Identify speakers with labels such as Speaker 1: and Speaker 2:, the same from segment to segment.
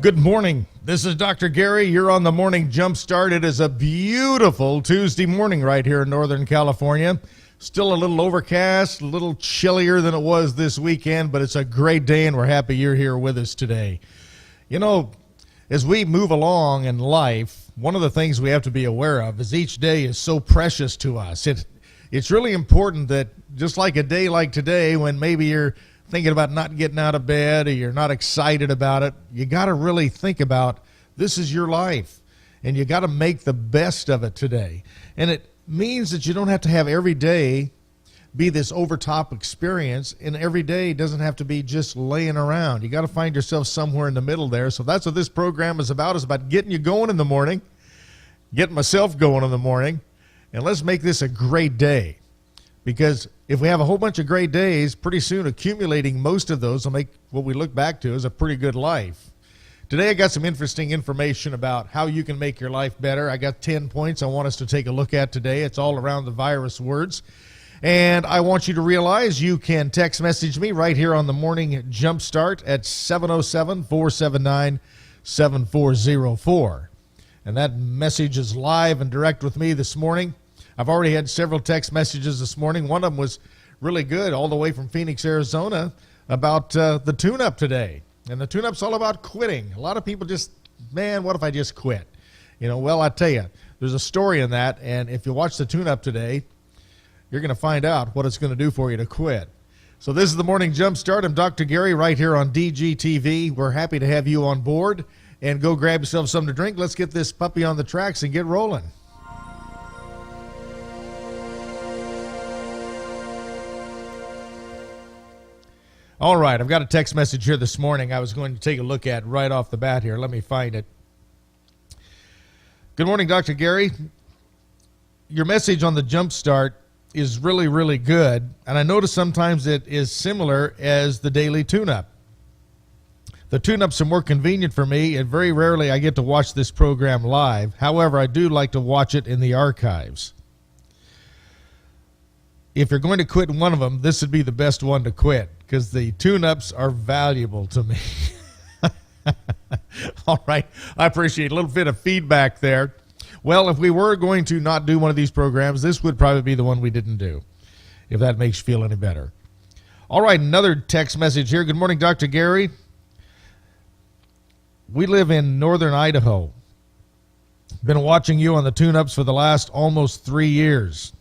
Speaker 1: Good morning. This is Dr. Gary. You're on the Morning Jump Start. It is a beautiful Tuesday morning right here in Northern California. Still a little overcast, a little chillier than it was this weekend, but it's a great day and we're happy you're here with us today. You know, as we move along in life, one of the things we have to be aware of is each day is so precious to us. It's really important that just like a day like today, when maybe you're thinking about not getting out of bed or you're not excited about it, you got to really think about this is your life and you got to make the best of it today. And it means that you don't have to have every day be this overtop experience, and every day doesn't have to be just laying around. You got to find yourself somewhere in the middle there. So that's what this program is about. It's about getting you going in the morning, getting myself going in the morning, and let's make this a great day. Because if we have a whole bunch of great days, pretty soon accumulating most of those will make what we look back to as a pretty good life. Today I got some interesting information about how you can make your life better. I got 10 points I want us to take a look at today. It's all around the virus words. And I want you to realize you can text message me right here on the Morning Jump Start at 707-479-7404. And that message is live and direct with me this morning. I've already had several text messages this morning. One of them was really good, all the way from Phoenix, Arizona, about the tune-up today. And the tune-up's all about quitting. A lot of people just, man, what if I just quit? You know, well, I tell you, there's a story in that, and if you watch the tune-up today, you're going to find out what it's going to do for you to quit. So this is the Morning Jump Start. I'm Dr. Gary right here on DGTV. We're happy to have you on board, and go grab yourself something to drink. Let's get this puppy on the tracks and get rolling. All right, I've got a text message here this morning I was going to take a look at right off the bat here. Let me find it. Good morning, Dr. Gary. Your message on the Jump Start is really, really good, and I notice sometimes it is similar as the daily tune-up. The tune-ups are more convenient for me, and very rarely I get to watch this program live. However, I do like to watch it in the archives. If you're going to quit one of them, this would be the best one to quit, because the tune-ups are valuable to me. All right, I appreciate a little bit of feedback there. Well, if we were going to not do one of these programs, this would probably be the one we didn't do, if that makes you feel any better. All right, another text message here. Good morning, Dr. Gary. We live in northern Idaho. Been watching you on the tune-ups for the last almost 3 years.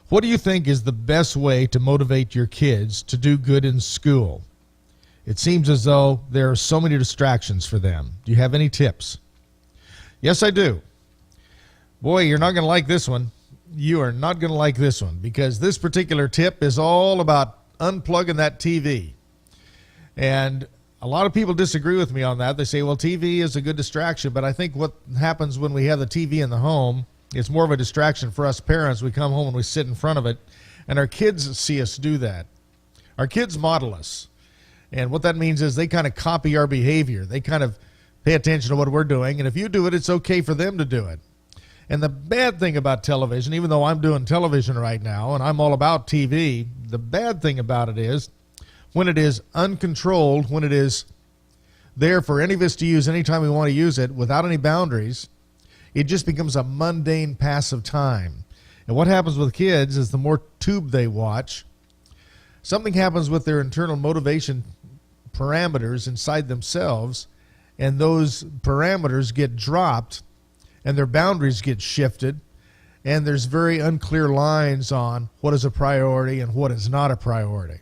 Speaker 1: What do you think is the best way to motivate your kids to do good in school? It seems as though there are so many distractions for them. Do you have any tips? Yes, I do. Boy, you're not going to like this one. You are not going to like this one, because this particular tip is all about unplugging that TV. And a lot of people disagree with me on that. They say, well, TV is a good distraction, but I think what happens when we have the TV in the home, it's more of a distraction for us parents. We come home and we sit in front of it, and our kids see us do that. Our kids model us. And what that means is they kind of copy our behavior. They kind of pay attention to what we're doing, and if you do it, it's okay for them to do it. And the bad thing about television, even though I'm doing television right now and I'm all about TV, the bad thing about it is when it is uncontrolled, when it is there for any of us to use anytime we want to use it without any boundaries, it just becomes a mundane passive time. And what happens with kids is the more tube they watch, something happens with their internal motivation parameters inside themselves, and those parameters get dropped and their boundaries get shifted, and there's very unclear lines on what is a priority and what is not a priority.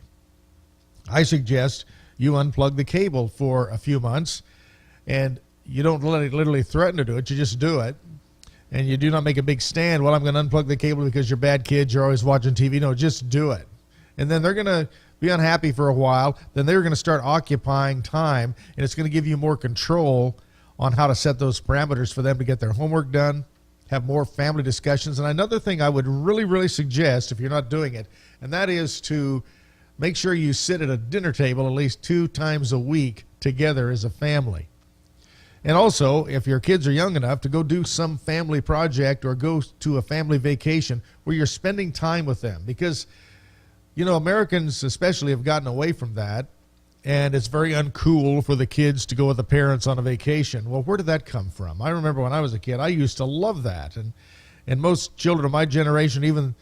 Speaker 1: I suggest you unplug the cable for a few months, and you don't literally threaten to do it, you just do it. And you do not make a big stand, well, I'm going to unplug the cable because you're bad kids, you're always watching TV. No, just do it. And then they're going to be unhappy for a while. Then they're going to start occupying time, and it's going to give you more control on how to set those parameters for them to get their homework done, have more family discussions. And another thing I would really, really suggest if you're not doing it, and that is to make sure you sit at a dinner table at least 2 times a week together as a family. And also, if your kids are young enough, to go do some family project or go to a family vacation where you're spending time with them. Because, you know, Americans especially have gotten away from that. and it's very uncool for the kids to go with the parents on a vacation. Well, where did that come from? I remember when I was a kid, I used to love that, and most children of my generation, even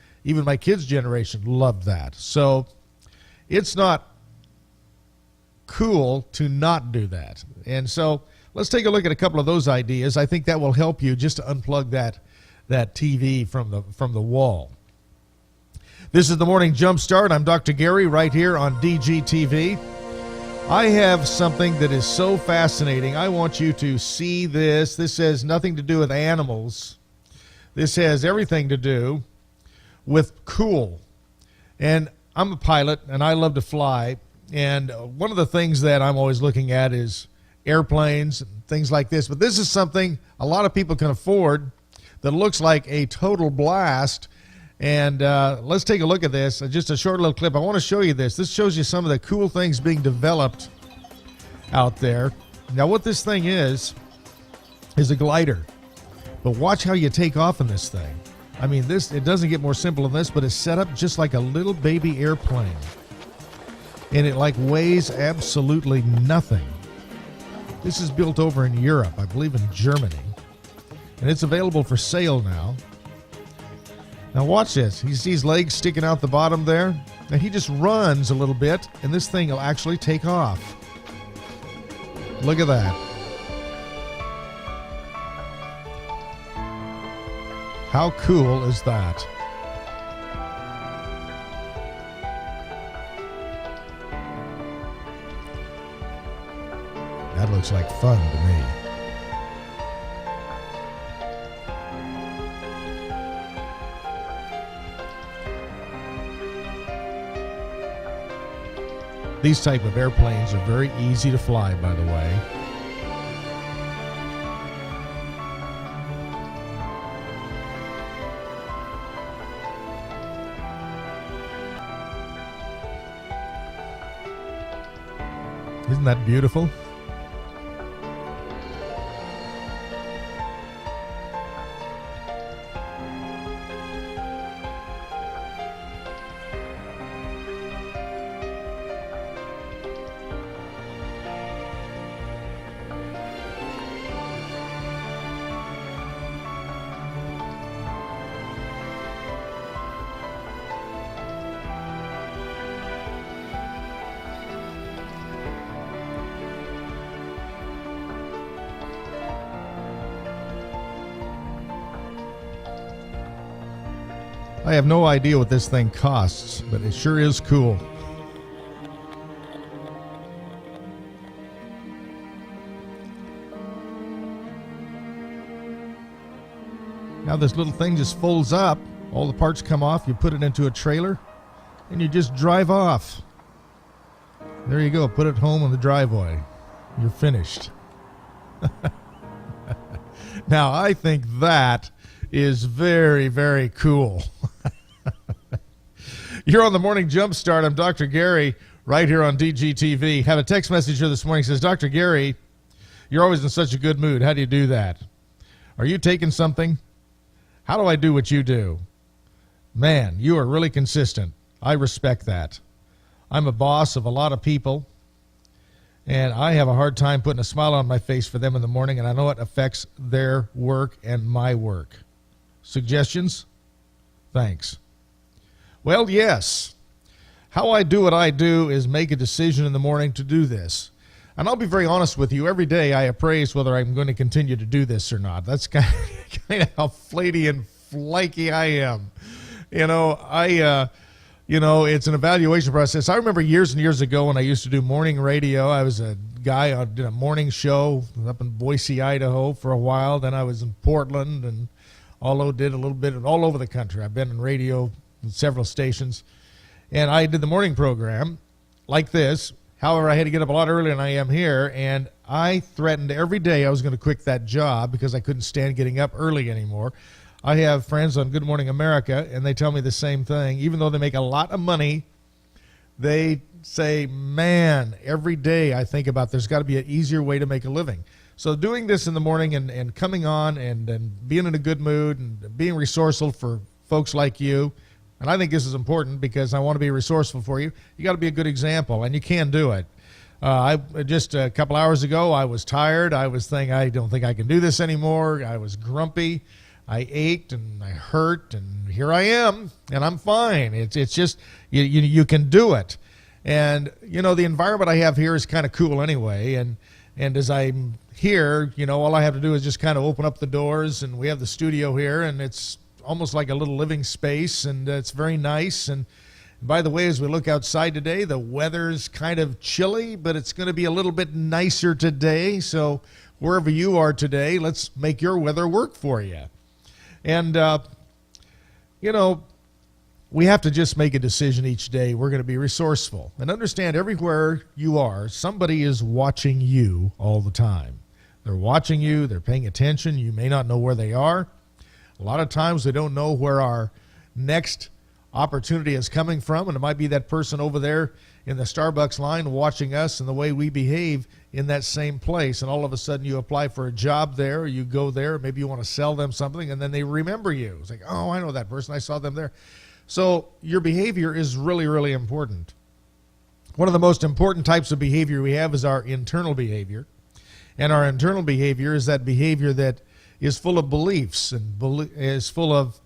Speaker 1: my kids' generation, loved that. So it's not cool to not do that. And so let's take a look at a couple of those ideas. I think that will help you just to unplug that TV from the wall. This is the Morning Jump Start. I'm Dr. Gary right here on DGTV. I have something that is so fascinating. I want you to see this. This has nothing to do with animals. This has everything to do with cool. And I'm a pilot, and I love to fly. And one of the things that I'm always looking at is airplanes and things like this. But this is something a lot of people can afford that looks like a total blast. And let's take a look at this. Just a short little clip. I want to show you this. This shows you some of the cool things being developed out there. Now, what this thing is a glider. But watch how you take off in this thing. I mean, it doesn't get more simple than this, but it's set up just like a little baby airplane. And it like weighs absolutely nothing. This is built over in Europe, I believe in Germany. And it's available for sale now. Now watch this. He sees legs sticking out the bottom there. Now he just runs a little bit, and this thing will actually take off. Look at that. How cool is that? That looks like fun to me. These type of airplanes are very easy to fly, by the way. Isn't that beautiful? I have no idea what this thing costs, but it sure is cool. Now this little thing just folds up. All the parts come off. You put it into a trailer, and you just drive off. There you go. Put it home in the driveway. You're finished. Now, I think that is very, very cool. You're on the Morning Jump Start. I'm Dr. Gary right here on DGTV. Have a text message here this morning. It says, Dr. Gary, you're always in such a good mood. How do you do that? Are you taking something? How do I do what you do? Man, you are really consistent. I respect that. I'm a boss of a lot of people, and I have a hard time putting a smile on my face for them in the morning, and I know it affects their work and my work. Suggestions? Thanks. Well, yes. How I do what I do is make a decision in the morning to do this. And I'll be very honest with you. Every day I appraise whether I'm going to continue to do this or not. That's kind of how flaky and flaky I am. It's an evaluation process. I remember years and years ago when I used to do morning radio. I was a guy on did a morning show up in Boise, Idaho for a while. Then I was in Portland, and did a little bit all over the country. I've been in radio in several stations, and I did the morning program like this. However, I had to get up a lot earlier than I am here, and I threatened every day I was going to quit that job because I couldn't stand getting up early anymore. I have friends on Good Morning America, and they tell me the same thing. Even though they make a lot of money, they say, man, every day I think about there's got to be an easier way to make a living. So doing this in the morning and coming on and being in a good mood and being resourceful for folks like you, and I think this is important because I want to be resourceful for you. You got to be a good example, and you can do it. I just a couple hours ago, I was tired. I was thinking, I don't think I can do this anymore. I was grumpy. I ached and I hurt, and here I am, and I'm fine. It's just you can do it. And the environment I have here is kind of cool anyway. And as I'm here, all I have to do is just kind of open up the doors, and we have the studio here, and it's almost like a little living space, and it's very nice. And by the way, as we look outside today, the weather's kind of chilly, but it's going to be a little bit nicer today. So wherever you are today, let's make your weather work for you. And, we have to just make a decision each day. We're going to be resourceful. And understand, everywhere you are, somebody is watching you all the time. They're watching you. They're paying attention. You may not know where they are. A lot of times they don't know where our next opportunity is coming from, and it might be that person over there in the Starbucks line watching us and the way we behave in that same place, and all of a sudden you apply for a job there, or you go there, maybe you want to sell them something, and then they remember you. It's like, oh, I know that person, I saw them there. So your behavior is really, really important. One of the most important types of behavior we have is our internal behavior, and our internal behavior is that behavior that is full of beliefs and is full of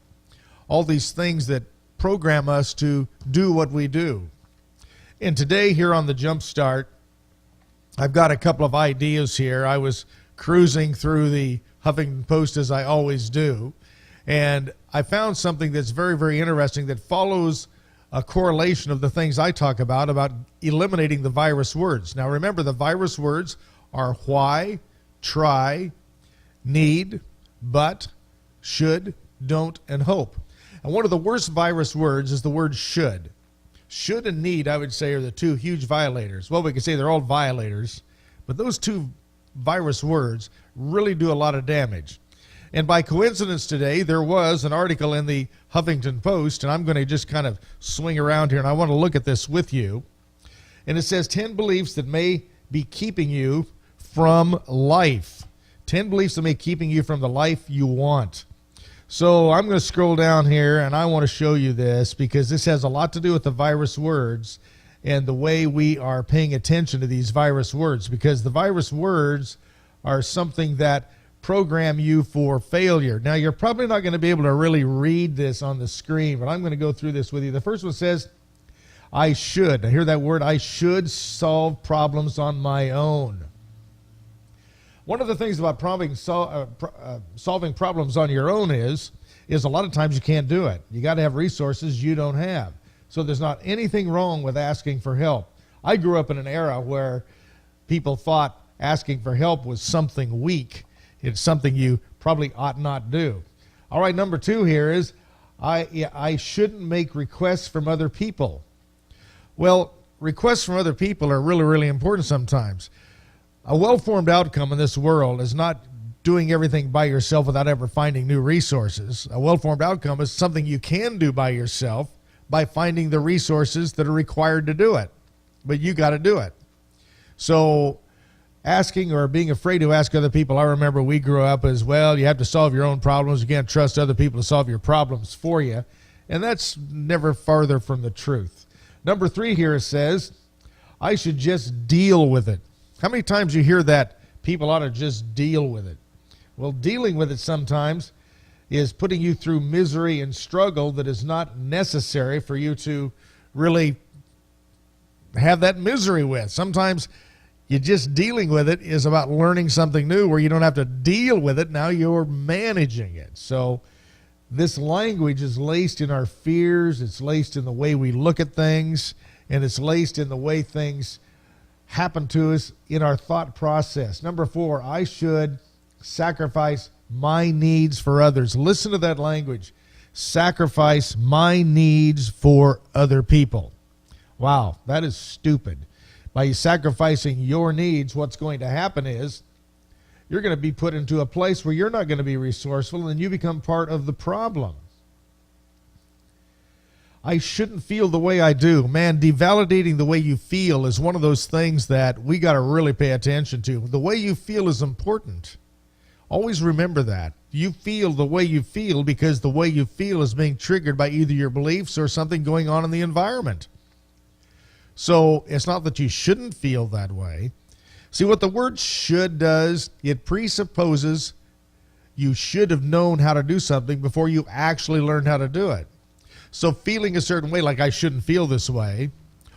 Speaker 1: all these things that program us to do what we do. And today here on the Jump Start, I've got a couple of ideas here. I was cruising through the Huffington Post as I always do, and I found something that's very, very interesting that follows a correlation of the things I talk about eliminating the virus words. Now remember, the virus words are why, try, need, but, should, don't, and hope. And one of the worst virus words is the word should. Should and need, I would say, are the two huge violators. Well, we could say they're all violators, but those two virus words really do a lot of damage. And by coincidence today, there was an article in the Huffington Post, and I'm going to just kind of swing around here, and I want to look at this with you. And it says 10 beliefs that may be keeping you from life. 10 beliefs that may be keeping you from the life you want. So I'm going to scroll down here, and I want to show you this because this has a lot to do with the virus words and the way we are paying attention to these virus words, because the virus words are something that program you for failure. Now, you're probably not going to be able to really read this on the screen, but I'm going to go through this with you. The first one says, I should. Now, hear that word? I should solve problems on my own. One of the things about solving problems on your own is a lot of times you can't do it. You got to have resources you don't have. So there's not anything wrong with asking for help. I grew up in an era where people thought asking for help was something weak. It's something you probably ought not do. All right, number 2 here is I shouldn't make requests from other people. Well, requests from other people are really, really important sometimes. A well-formed outcome in this world is not doing everything by yourself without ever finding new resources. A well-formed outcome is something you can do by yourself by finding the resources that are required to do it. But you got to do it. So asking or being afraid to ask other people, I remember we grew up as well. You have to solve your own problems. You can't trust other people to solve your problems for you. And that's never farther from the truth. Number 3 here says, I should just deal with it. How many times you hear that people ought to just deal with it? Well, dealing with it sometimes is putting you through misery and struggle that is not necessary for you to really have that misery with. Sometimes you just dealing with it is about learning something new where you don't have to deal with it. Now you're managing it. So this language is laced in our fears. It's laced in the way we look at things, and it's laced in the way things happen to us in our thought process. Number 4, I should sacrifice my needs for others. Listen to that language. Sacrifice my needs for other people. Wow, that is stupid. By sacrificing your needs, what's going to happen is you're going to be put into a place where you're not going to be resourceful, and you become part of the problem. I shouldn't feel the way I do. Man, devalidating the way you feel is one of those things that we got to really pay attention to. The way you feel is important. Always remember that. You feel the way you feel because the way you feel is being triggered by either your beliefs or something going on in the environment. So it's not that you shouldn't feel that way. See, what the word should does, it presupposes you should have known how to do something before you actually learned how to do it. So feeling a certain way, like I shouldn't feel this way,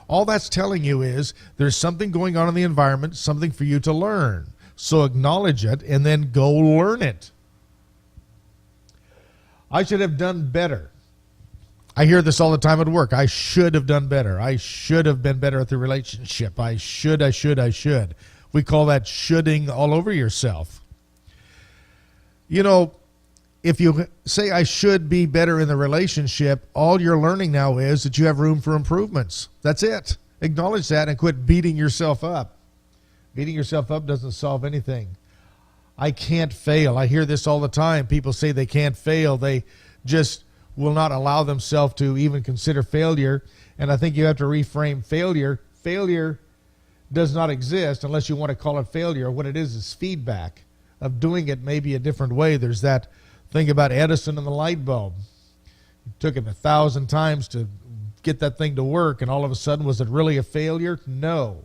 Speaker 1: all that's telling you is there's something going on in the environment, something for you to learn. So acknowledge it and then go learn it. I should have done better. I hear this all the time at work. I should have done better. I should have been better at the relationship. I should. We call that shoulding all over yourself. You know, if you say I should be better in the relationship, all you're learning now is that you have room for improvements. That's it. Acknowledge that and quit beating yourself up. Beating yourself up doesn't solve anything. I can't fail. I hear this all the time. People say they can't fail. They just will not allow themselves to even consider failure. And I think you have to reframe failure. Failure does not exist unless you want to call it failure. What it is feedback of doing it maybe a different way. There's that thing about Edison and the light bulb. It took him 1,000 times to get that thing to work, and all of a sudden, was it really a failure? No.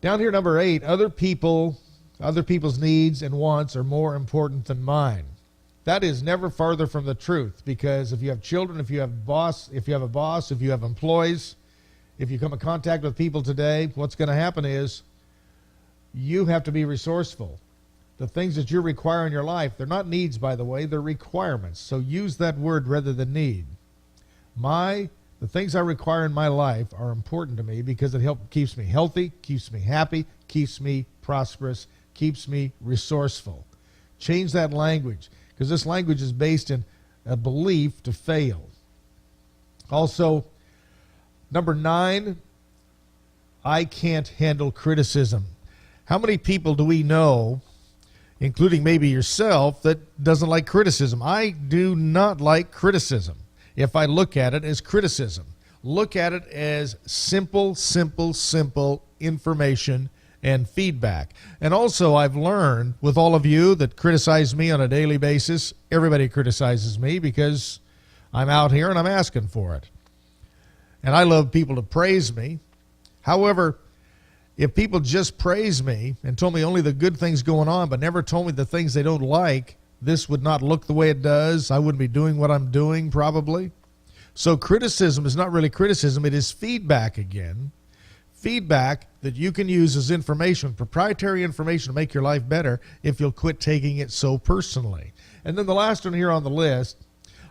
Speaker 1: Down here, number 8, other people's needs and wants are more important than mine. That is never farther from the truth, because if you have children, if you have a boss, if you have employees, if you come in contact with people today, what's going to happen is you have to be resourceful. The things that you require in your life, they're not needs, by the way, they're requirements. So use that word rather than need. The things I require in my life are important to me because it keeps me healthy, keeps me happy, keeps me prosperous, keeps me resourceful. Change that language, because this language is based in a belief to fail. Also, number 9, I can't handle criticism. How many people do we know, including maybe yourself, that doesn't like criticism? I do not like criticism. If I look at it as criticism, look at it as simple information and feedback. And also, I've learned with all of you that criticize me on a daily basis, everybody criticizes me because I'm out here and I'm asking for it. And I love people to praise me. However, if people just praise me and told me only the good things going on but never told me the things they don't like, this would not look the way it does. I wouldn't be doing what I'm doing probably. So criticism is not really criticism. It is feedback again. Feedback that you can use as information, proprietary information to make your life better if you'll quit taking it so personally. And then the last one here on the list,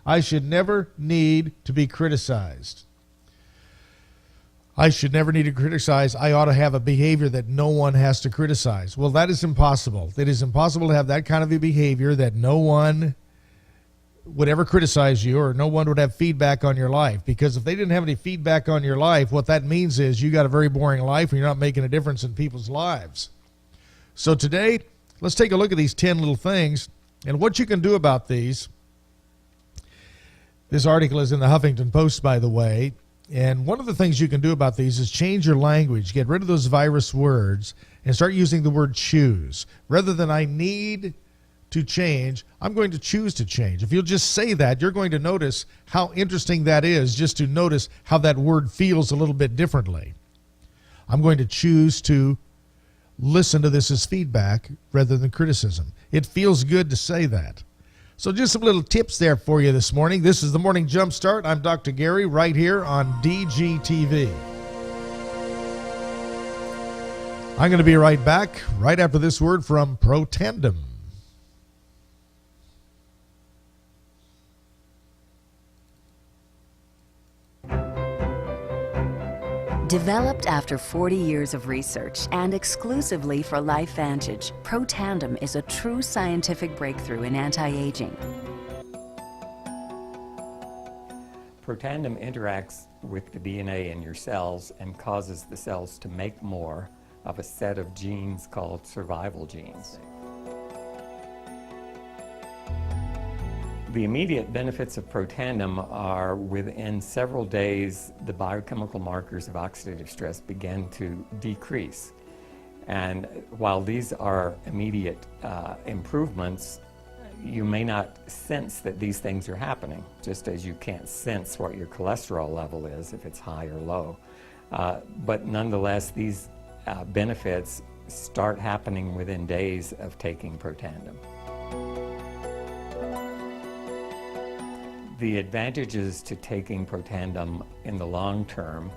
Speaker 1: I should never need to be criticized. I should never need to criticize. I ought to have a behavior that no one has to criticize. Well, that is impossible. It is impossible to have that kind of a behavior that no one would ever criticize you or no one would have feedback on your life. Because if they didn't have any feedback on your life, what that means is you got a very boring life and you're not making a difference in people's lives. So today, let's take a look at these 10 little things and what you can do about these. This article is in the Huffington Post, by the way. And one of the things you can do about these is change your language. Get rid of those virus words and start using the word choose. Rather than I need to change, I'm going to choose to change. If you'll just say that, you're going to notice how interesting that is, just to notice how that word feels a little bit differently. I'm going to choose to listen to this as feedback rather than criticism. It feels good to say that. So just some little tips there for you this morning. This is the Morning Jump Start. I'm Dr. Gary right here on DGTV. I'm going to be right back right after this word from Protandim.
Speaker 2: Developed after 40 years of research and exclusively for LifeVantage, Protandim is a true scientific breakthrough in anti-aging.
Speaker 3: Protandim interacts with the DNA in your cells and causes the cells to make more of a set of genes called survival genes. The immediate benefits of Protandim are within several days, the biochemical markers of oxidative stress begin to decrease. And while these are immediate improvements, you may not sense that these things are happening, just as you can't sense what your cholesterol level is if it's high or low. But nonetheless, these benefits start happening within days of taking Protandim. The advantages to taking Protandim in the long term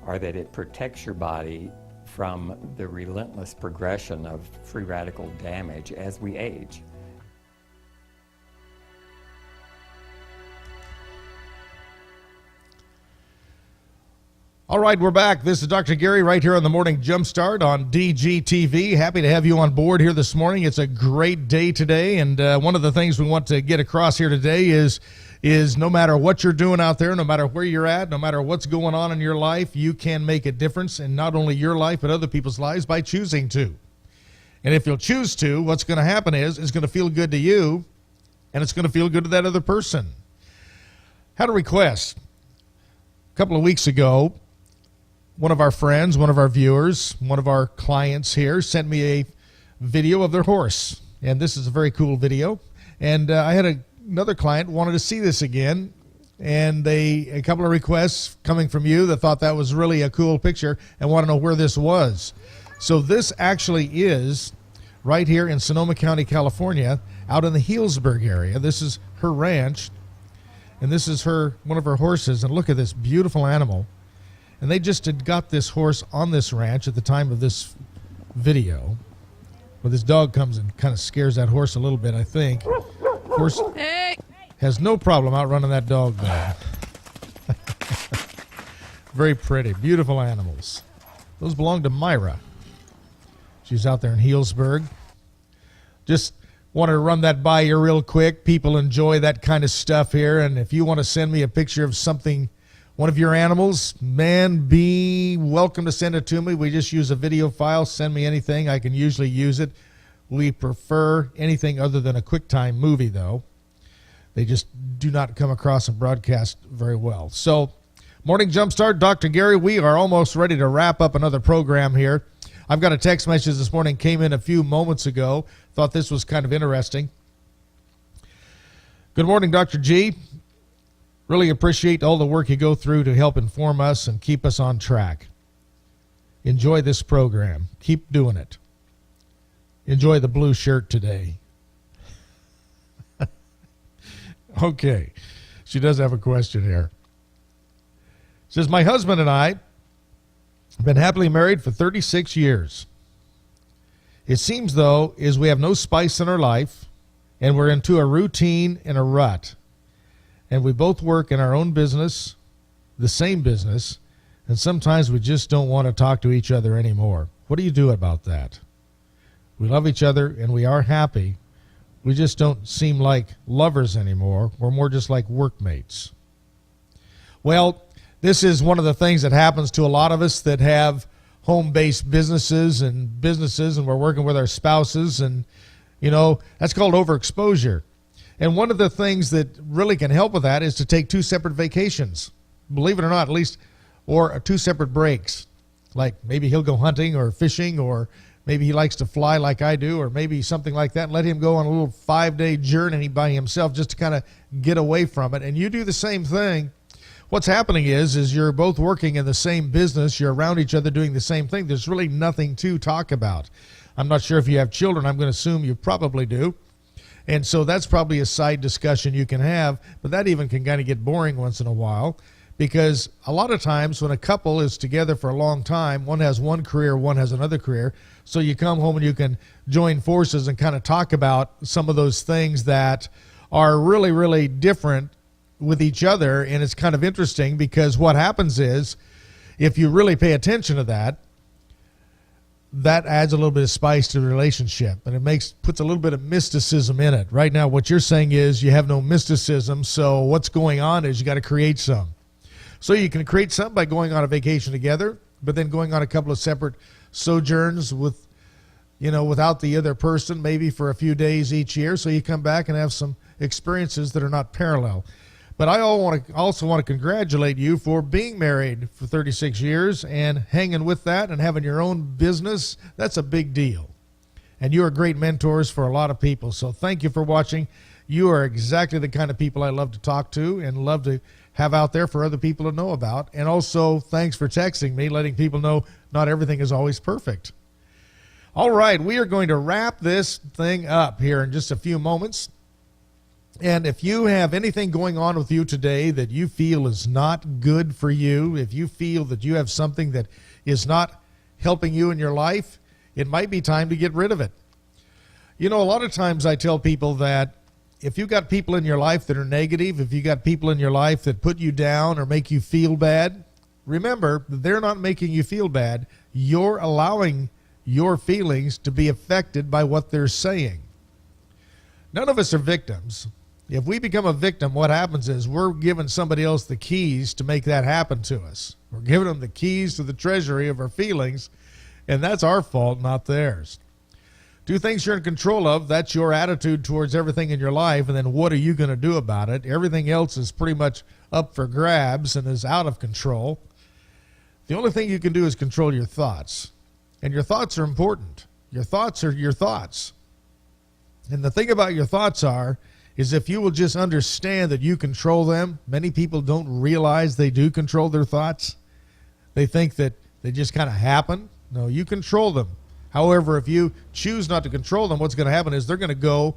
Speaker 3: are that it protects your body from the relentless progression of free radical damage as we age.
Speaker 1: All right, we're back. This is Dr. Gary right here on the Morning Jumpstart on DGTV. Happy to have you on board here this morning. It's a great day today, and one of the things we want to get across here today is no matter what you're doing out there, no matter where you're at, no matter what's going on in your life, you can make a difference in not only your life but other people's lives by choosing to. And if you'll choose to, what's going to happen is it's going to feel good to you, and it's going to feel good to that other person. Had a request a couple of weeks ago. One of our friends, one of our viewers, one of our clients here sent me a video of their horse. And this is a very cool video. And I had another client wanted to see this again. And a couple of requests coming from you that thought that was really a cool picture and want to know where this was. So this actually is right here in Sonoma County, California, out in the Healdsburg area. This is her ranch. And this is one of her horses. And look at this beautiful animal. And they just had got this horse on this ranch at the time of this video. Well, this dog comes and kind of scares that horse a little bit, I think. Horse has no problem outrunning that dog, though. Very pretty, beautiful animals. Those belong to Myra. She's out there in Healdsburg. Just wanted to run that by you real quick. People enjoy that kind of stuff here. And if you want to send me a picture of something, one of your animals, man, be welcome to send it to me. We just use a video file. Send me anything. I can usually use it. We prefer anything other than a QuickTime movie, though. They just do not come across and broadcast very well. So, Morning Jumpstart, Dr. Gary, we are almost ready to wrap up another program here. I've got a text message this morning, came in a few moments ago. Thought this was kind of interesting. Good morning, Dr. G. Really appreciate all the work you go through to help inform us and keep us on track. Enjoy this program. Keep doing it. Enjoy the blue shirt today. Okay. She does have a question here. Says, my husband and I have been happily married for 36 years. It seems, though, is we have no spice in our life, and we're into a routine and a rut. And we both work in our own business, the same business, and sometimes we just don't want to talk to each other anymore. What do you do about that? We love each other and we are happy. We just don't seem like lovers anymore. We're more just like workmates. Well, this is one of the things that happens to a lot of us that have home-based businesses, and we're working with our spouses, and, you know, that's called overexposure. And one of the things that really can help with that is to take 2 separate vacations, believe it or not, at least, or 2 separate breaks. Like maybe he'll go hunting or fishing, or maybe he likes to fly like I do, or maybe something like that. And let him go on a little 5-day journey by himself just to kind of get away from it. And you do the same thing. What's happening is you're both working in the same business. You're around each other doing the same thing. There's really nothing to talk about. I'm not sure if you have children. I'm going to assume you probably do. And so that's probably a side discussion you can have, but that even can kind of get boring once in a while, because a lot of times when a couple is together for a long time, one has one career, one has another career, so you come home and you can join forces and kind of talk about some of those things that are really, really different with each other. And it's kind of interesting because what happens is, if you really pay attention to that, that adds a little bit of spice to the relationship, and it puts a little bit of mysticism in it. Right now, what you're saying is you have no mysticism, so what's going on is you got to create some. So you can create some by going on a vacation together, but then going on a couple of separate sojourns without the other person, maybe for a few days each year, so you come back and have some experiences that are not parallel. But I also want to congratulate you for being married for 36 years and hanging with that and having your own business. That's a big deal. And you are great mentors for a lot of people. So thank you for watching. You are exactly the kind of people I love to talk to and love to have out there for other people to know about. And also, thanks for texting me, letting people know not everything is always perfect. All right, we are going to wrap this thing up here in just a few moments. And if you have anything going on with you today that you feel is not good for you, if you feel that you have something that is not helping you in your life, it might be time to get rid of it. You know, a lot of times I tell people that if you got people in your life that are negative, if you got people in your life that put you down or make you feel bad, remember that they're not making you feel bad. You're allowing your feelings to be affected by what they're saying. None of us are victims. If we become a victim, what happens is we're giving somebody else the keys to make that happen to us. We're giving them the keys to the treasury of our feelings, and that's our fault, not theirs. Do things you're in control of. That's your attitude towards everything in your life, and then what are you going to do about it? Everything else is pretty much up for grabs and is out of control. The only thing you can do is control your thoughts, and your thoughts are important. Your thoughts are your thoughts. And the thing about your thoughts is if you will just understand that you control them. Many people don't realize they do control their thoughts. They think that they just kind of happen. No, you control them. However, if you choose not to control them, what's going to happen is they're going to go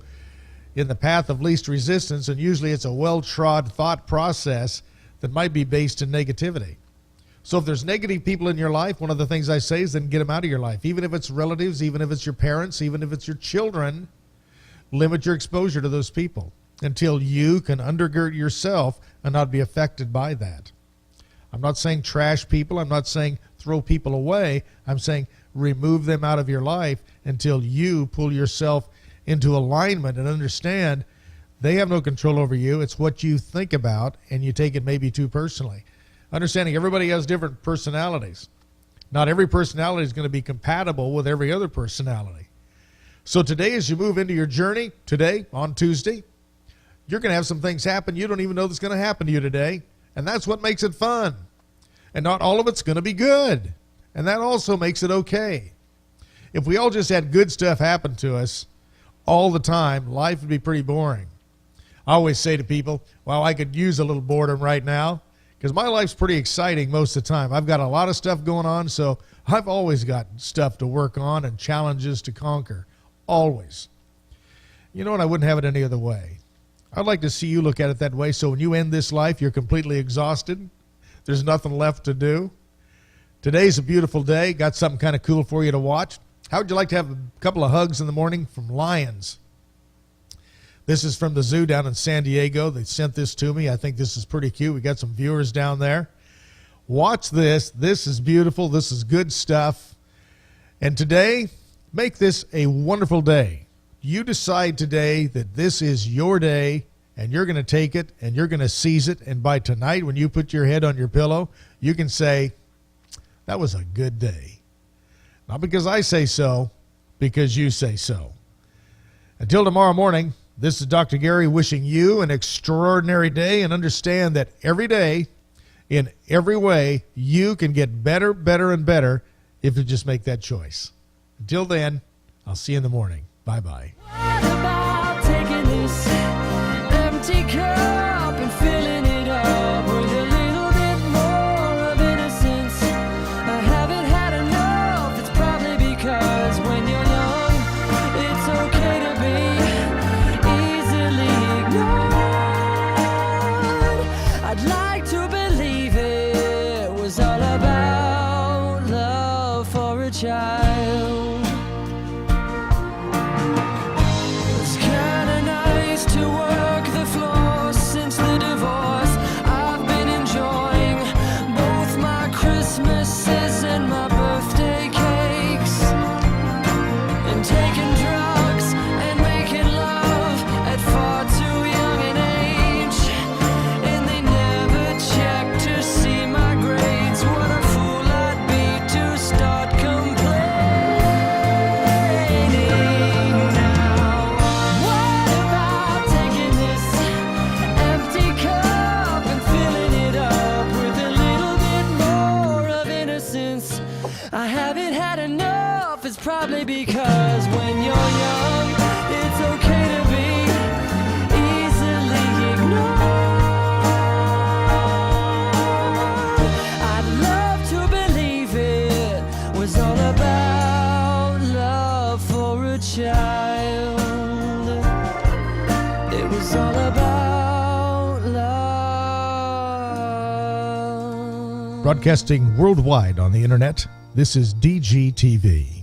Speaker 1: in the path of least resistance, and usually it's a well-trod thought process that might be based in negativity. So if there's negative people in your life, one of the things I say is then get them out of your life. Even if it's relatives, even if it's your parents, even if it's your children, limit your exposure to those people until you can undergird yourself and not be affected by that. I'm not saying trash people. I'm not saying throw people away. I'm saying remove them out of your life until you pull yourself into alignment and understand they have no control over you. It's what you think about, and you take it maybe too personally. Understanding everybody has different personalities. Not every personality is going to be compatible with every other personality. So today, as you move into your journey, today, on Tuesday, you're going to have some things happen you don't even know that's going to happen to you today. And that's what makes it fun. And not all of it's going to be good. And that also makes it okay. If we all just had good stuff happen to us all the time, life would be pretty boring. I always say to people, well, I could use a little boredom right now because my life's pretty exciting most of the time. I've got a lot of stuff going on, so I've always got stuff to work on and challenges to conquer. Always. You know what? I wouldn't have it any other way. I'd like to see you look at it that way, so when you end this life, you're completely exhausted. There's nothing left to do. Today's a beautiful day. Got something kind of cool for you to watch. How would you like to have a couple of hugs in the morning from lions? This is from the zoo down in San Diego. They sent this to me. I think this is pretty cute. We got some viewers down there. Watch this. This is beautiful. This is good stuff. And today, make this a wonderful day. You decide today that this is your day, and you're going to take it, and you're going to seize it. And by tonight, when you put your head on your pillow, you can say, that was a good day. Not because I say so, because you say so. Until tomorrow morning, this is Dr. Gary wishing you an extraordinary day, and understand that every day, in every way, you can get better, better, and better if you just make that choice. Until then, I'll see you in the morning. Bye-bye.
Speaker 4: What about taking this empty cup and filling it up with a little bit more of innocence? I haven't had enough. It's probably because when you're young, it's okay to be easily ignored. I'd like to believe it was all about love for a child. It's kinda nice to work the floor
Speaker 1: Broadcasting worldwide on the internet, this is DGTV.